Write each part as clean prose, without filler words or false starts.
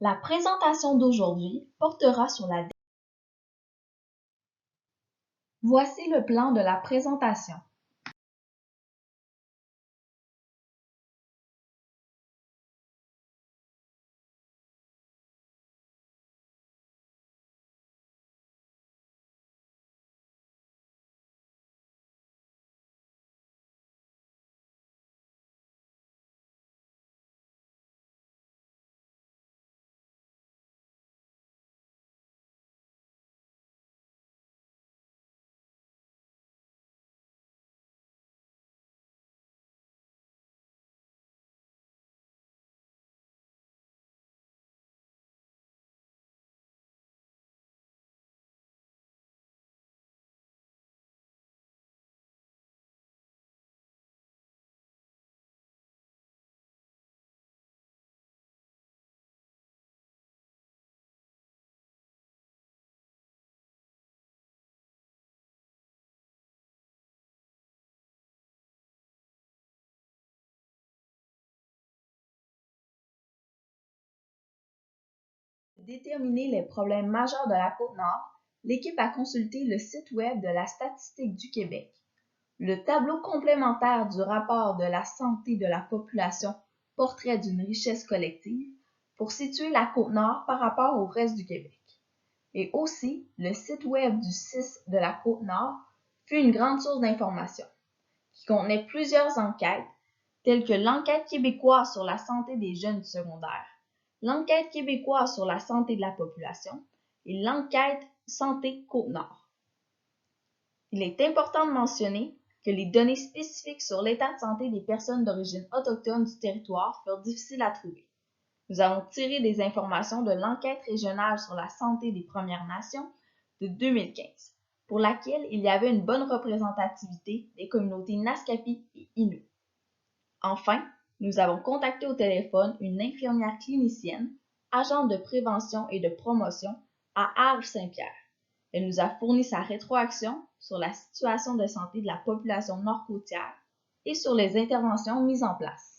La présentation d'aujourd'hui portera sur la. Voici le plan de la présentation. Pour déterminer les problèmes majeurs de la Côte-Nord, l'équipe a consulté le site web de la Statistique du Québec. Le tableau complémentaire du rapport de la santé de la population Portrait d'une richesse collective pour situer la Côte-Nord par rapport au reste du Québec. Et aussi, le site web du CIS de la Côte-Nord fut une grande source d'informations, qui contenait plusieurs enquêtes, telles que l'enquête québécoise sur la santé des jeunes du secondaire, l'enquête québécoise sur la santé de la population et l'enquête Santé Côte-Nord. Il est important de mentionner que les données spécifiques sur l'état de santé des personnes d'origine autochtone du territoire furent difficiles à trouver. Nous avons tiré des informations de l'enquête régionale sur la santé des Premières Nations de 2015, pour laquelle il y avait une bonne représentativité des communautés Naskapi et Innu. Enfin, nous avons contacté au téléphone une infirmière clinicienne, agente de prévention et de promotion à Arles-Saint-Pierre. Elle nous a fourni sa rétroaction sur la situation de santé de la population nord-côtière et sur les interventions mises en place.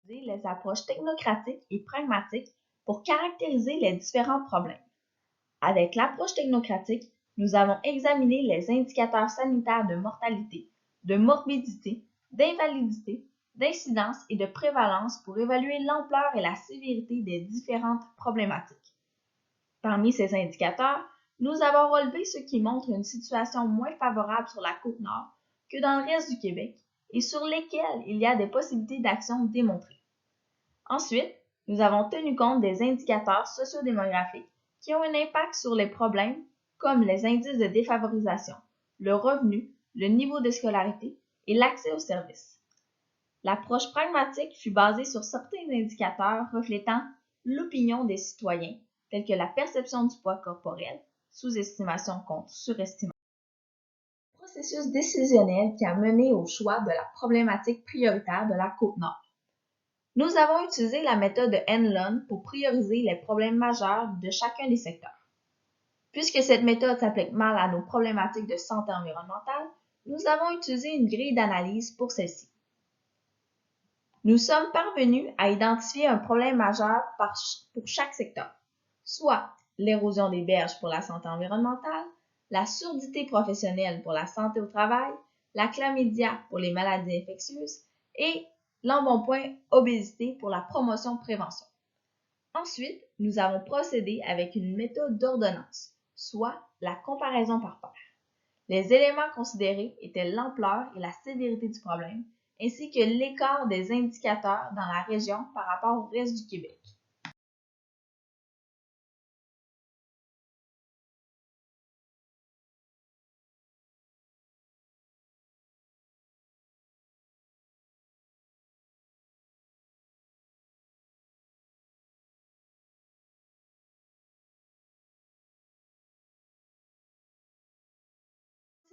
Les approches technocratiques et pragmatiques pour caractériser les différents problèmes. Avec l'approche technocratique, nous avons examiné les indicateurs sanitaires de mortalité, de morbidité, d'invalidité, d'incidence et de prévalence pour évaluer l'ampleur et la sévérité des différentes problématiques. Parmi ces indicateurs, nous avons relevé ceux qui montrent une situation moins favorable sur la Côte-Nord que dans le reste du Québec et sur lesquels il y a des possibilités d'action démontrées. Ensuite, nous avons tenu compte des indicateurs sociodémographiques qui ont un impact sur les problèmes comme les indices de défavorisation, le revenu, le niveau de scolarité et l'accès aux services. L'approche pragmatique fut basée sur certains indicateurs reflétant l'opinion des citoyens, tels que la perception du poids corporel, sous-estimation contre surestimation. Le processus décisionnel qui a mené au choix de la problématique prioritaire de la Côte-Nord. Nous avons utilisé la méthode de Henlon pour prioriser les problèmes majeurs de chacun des secteurs. Puisque cette méthode s'applique mal à nos problématiques de santé environnementale, nous avons utilisé une grille d'analyse pour celle-ci. Nous sommes parvenus à identifier un problème majeur pour chaque secteur, soit l'érosion des berges pour la santé environnementale, la surdité professionnelle pour la santé au travail, la chlamydia pour les maladies infectieuses et l'embonpoint obésité pour la promotion-prévention. Ensuite, nous avons procédé avec une méthode d'ordonnance, soit la comparaison par pair. Les éléments considérés étaient l'ampleur et la sévérité du problème, ainsi que l'écart des indicateurs dans la région par rapport au reste du Québec.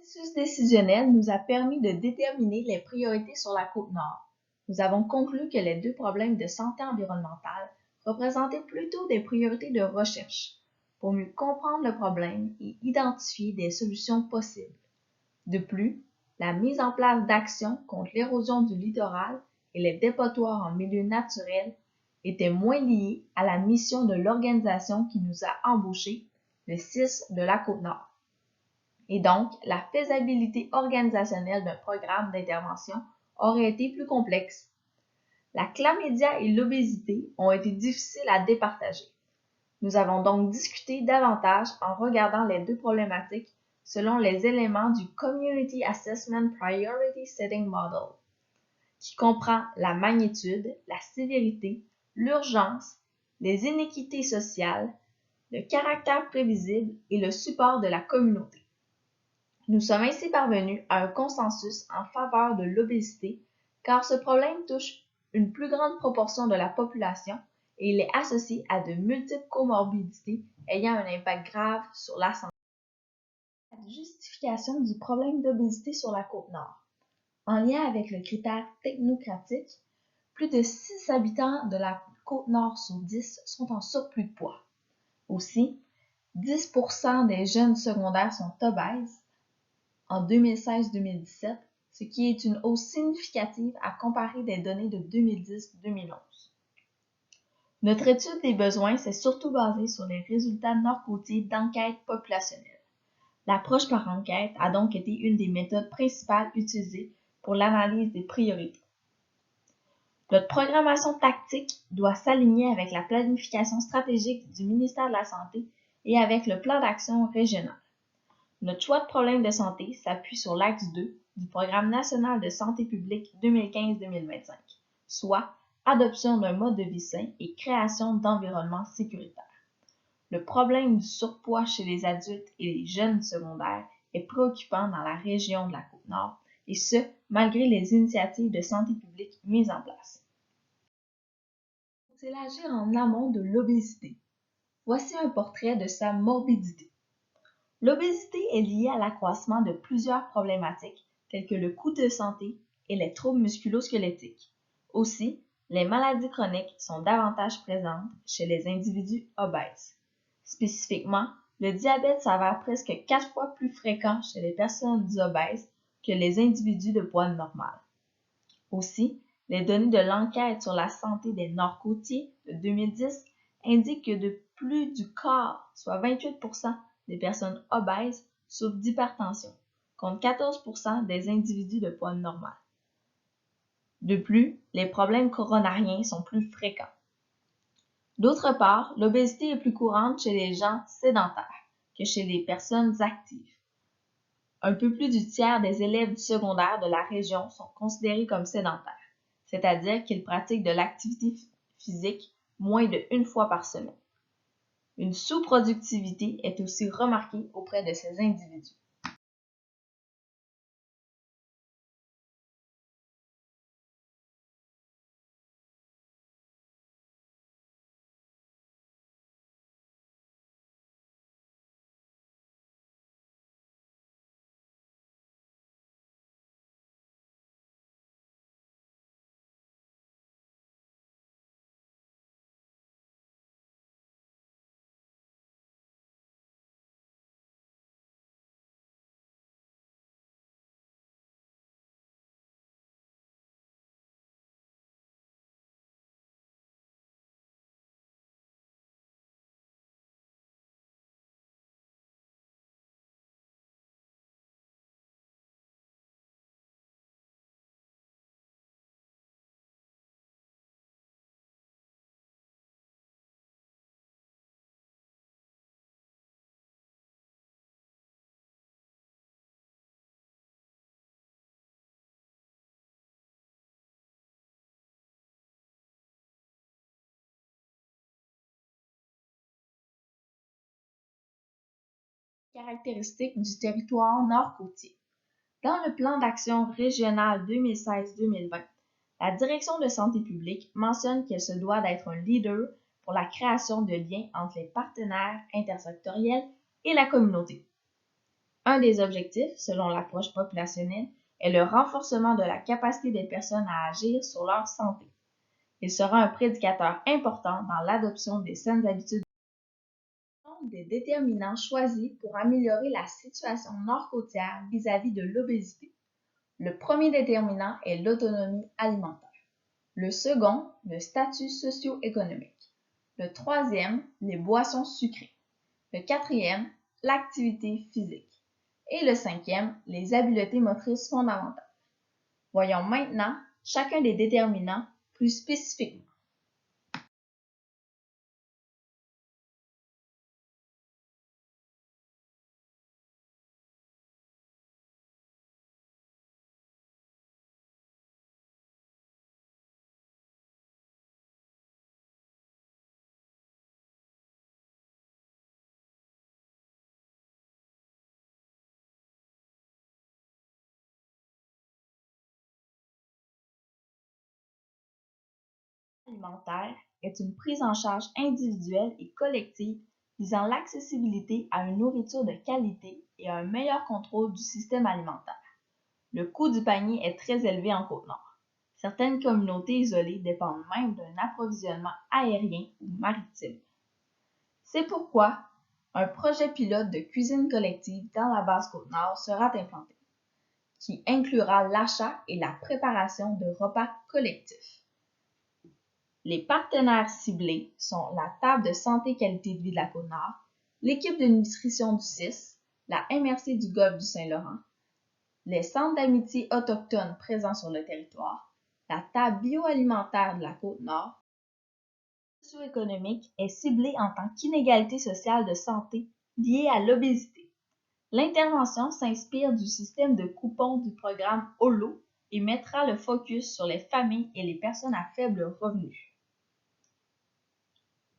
processus décisionnel nous a permis de déterminer les priorités sur la Côte-Nord. Nous avons conclu que les deux problèmes de santé environnementale représentaient plutôt des priorités de recherche pour mieux comprendre le problème et identifier des solutions possibles. De plus, la mise en place d'actions contre l'érosion du littoral et les dépotoirs en milieu naturel était moins liée à la mission de l'organisation qui nous a embauchés, le CIS de la Côte-Nord. Et donc, la faisabilité organisationnelle d'un programme d'intervention aurait été plus complexe. La chlamydia et l'obésité ont été difficiles à départager. Nous avons donc discuté davantage en regardant les deux problématiques selon les éléments du Community Assessment Priority Setting Model, qui comprend la magnitude, la sévérité, l'urgence, les inéquités sociales, le caractère prévisible et le support de la communauté. Nous sommes ainsi parvenus à un consensus en faveur de l'obésité car ce problème touche une plus grande proportion de la population et il est associé à de multiples comorbidités ayant un impact grave sur la santé. La justification du problème d'obésité sur la Côte-Nord. En lien avec le critère technocratique, plus de 6 habitants de la Côte-Nord sur 10 sont en surplus de poids. Aussi, 10% des jeunes secondaires sont obèses en 2016-2017, ce qui est une hausse significative à comparer des données de 2010-2011. Notre étude des besoins s'est surtout basée sur les résultats nord-côtiers d'enquêtes populationnelles. L'approche par enquête a donc été une des méthodes principales utilisées pour l'analyse des priorités. Notre programmation tactique doit s'aligner avec la planification stratégique du ministère de la Santé et avec le plan d'action régional. Notre choix de problèmes de santé s'appuie sur l'axe 2 du Programme national de santé publique 2015-2025, soit adoption d'un mode de vie sain et création d'environnements sécuritaires. Le problème du surpoids chez les adultes et les jeunes secondaires est préoccupant dans la région de la Côte-Nord, et ce, malgré les initiatives de santé publique mises en place. Faut-il agir en amont de l'obésité? Voici un portrait de sa morbidité. L'obésité est liée à l'accroissement de plusieurs problématiques telles que le coût de santé et les troubles musculo-squelettiques. Aussi, les maladies chroniques sont davantage présentes chez les individus obèses. Spécifiquement, le diabète s'avère presque 4 fois plus fréquent chez les personnes obèses que les individus de poids normal. Aussi, les données de l'enquête sur la santé des Nord-Côtiers de 2010 indiquent que de plus du quart, soit 28%, des personnes obèses souffrent d'hypertension, contre 14% des individus de poids normal. De plus, les problèmes coronariens sont plus fréquents. D'autre part, l'obésité est plus courante chez les gens sédentaires que chez les personnes actives. Un peu plus du tiers des élèves du secondaire de la région sont considérés comme sédentaires, c'est-à-dire qu'ils pratiquent de l'activité physique moins de 1 fois par semaine. Une sous-productivité est aussi remarquée auprès de ces individus. Caractéristiques du territoire nord-côtier. Dans le plan d'action régional 2016-2020, la Direction de santé publique mentionne qu'elle se doit d'être un leader pour la création de liens entre les partenaires intersectoriels et la communauté. Un des objectifs, selon l'approche populationnelle, est le renforcement de la capacité des personnes à agir sur leur santé. Il sera un prédicateur important dans l'adoption des saines habitudes. Des déterminants choisis pour améliorer la situation nord-côtière vis-à-vis de l'obésité. Le premier déterminant est l'autonomie alimentaire. Le second, le statut socio-économique. Le troisième, les boissons sucrées. Le quatrième, l'activité physique. Et le cinquième, les habiletés motrices fondamentales. Voyons maintenant chacun des déterminants plus spécifiquement. Alimentaire est une prise en charge individuelle et collective visant l'accessibilité à une nourriture de qualité et à un meilleur contrôle du système alimentaire. Le coût du panier est très élevé en Côte-Nord. Certaines communautés isolées dépendent même d'un approvisionnement aérien ou maritime. C'est pourquoi un projet pilote de cuisine collective dans la base Côte-Nord sera implanté, qui inclura l'achat et la préparation de repas collectifs. Les partenaires ciblés sont la Table de santé qualité de vie de la Côte-Nord, l'équipe de nutrition du CIS, la MRC du Golfe du Saint-Laurent, les centres d'amitié autochtones présents sur le territoire, la Table bioalimentaire de la Côte-Nord. La socio-économique est ciblée en tant qu'inégalité sociale de santé liée à l'obésité. L'intervention s'inspire du système de coupons du programme HOLO et mettra le focus sur les familles et les personnes à faible revenu.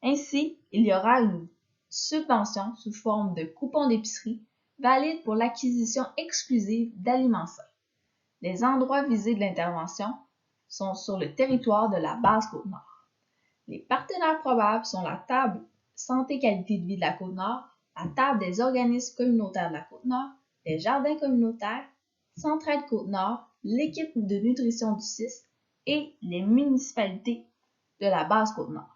Ainsi, il y aura une subvention sous forme de coupons d'épicerie valide pour l'acquisition exclusive d'aliments sains. Les endroits visés de l'intervention sont sur le territoire de la base Côte-Nord. Les partenaires probables sont la Table santé qualité de vie de la Côte-Nord, la Table des organismes communautaires de la Côte-Nord, les jardins communautaires, Centraide Côte-Nord, l'équipe de nutrition du CIS et les municipalités de la base Côte-Nord.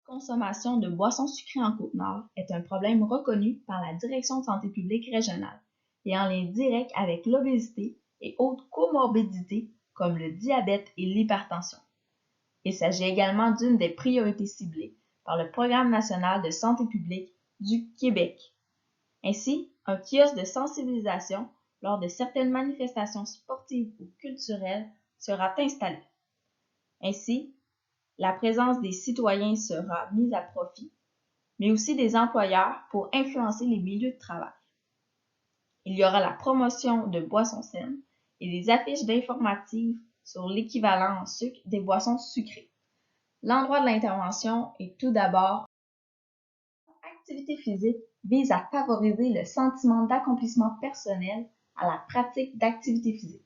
La consommation de boissons sucrées en Côte-Nord est un problème reconnu par la Direction de santé publique régionale et en lien direct avec l'obésité et autres comorbidités comme le diabète et l'hypertension. Il s'agit également d'une des priorités ciblées par le Programme national de santé publique du Québec. Ainsi, un kiosque de sensibilisation lors de certaines manifestations sportives ou culturelles sera installé. Ainsi, la présence des citoyens sera mise à profit, mais aussi des employeurs pour influencer les milieux de travail. Il y aura la promotion de boissons saines et des affiches d'informatives sur l'équivalent en sucre des boissons sucrées. L'endroit de l'intervention est tout d'abord l'activité physique vise à favoriser le sentiment d'accomplissement personnel à la pratique d'activité physique.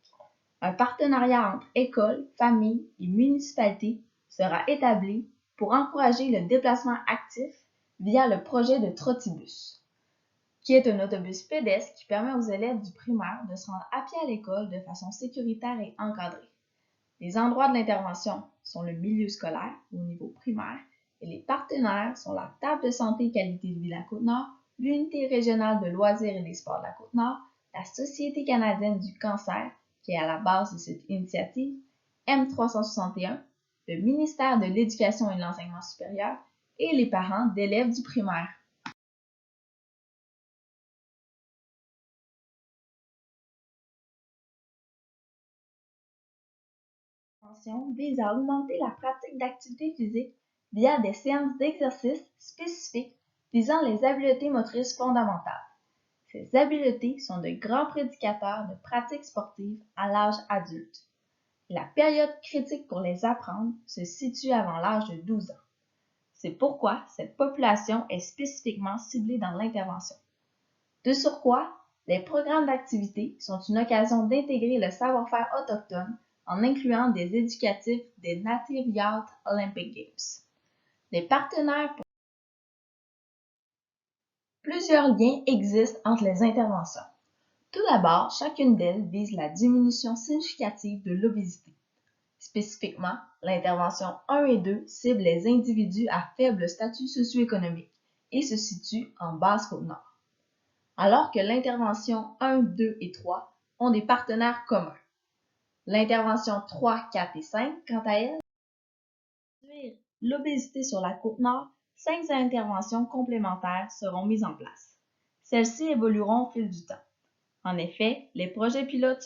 Un partenariat entre écoles, familles et municipalités sera établi pour encourager le déplacement actif via le projet de Trottibus, qui est un autobus pédestre qui permet aux élèves du primaire de se rendre à pied à l'école de façon sécuritaire et encadrée. Les endroits de l'intervention sont le milieu scolaire au niveau primaire et les partenaires sont la Table de santé qualité de vie de la Côte-Nord, l'Unité régionale de loisirs et des sports de la Côte-Nord, la Société canadienne du cancer, qui est à la base de cette initiative, M361, le ministère de l'Éducation et de l'Enseignement supérieur et les parents d'élèves du primaire. L'intervention vise à augmenter la pratique d'activité physique via des séances d'exercice spécifiques visant les habiletés motrices fondamentales. Ces habiletés sont de grands prédicateurs de pratiques sportives à l'âge adulte. La période critique pour les apprendre se situe avant l'âge de 12 ans. C'est pourquoi cette population est spécifiquement ciblée dans l'intervention. De surcroît, les programmes d'activité sont une occasion d'intégrer le savoir-faire autochtone en incluant des éducatifs des Native Youth Olympic Games. Les partenaires pour plusieurs liens existent entre les interventions. Tout d'abord, chacune d'elles vise la diminution significative de l'obésité. Spécifiquement, l'intervention 1 et 2 cible les individus à faible statut socio-économique et se situe en Basse-Côte-Nord. Alors que l'intervention 1, 2 et 3 ont des partenaires communs. L'intervention 3, 4 et 5, quant à elle, pour réduire l'obésité sur la Côte-Nord, 5 interventions complémentaires seront mises en place. Celles-ci évolueront au fil du temps. En effet, les projets pilotes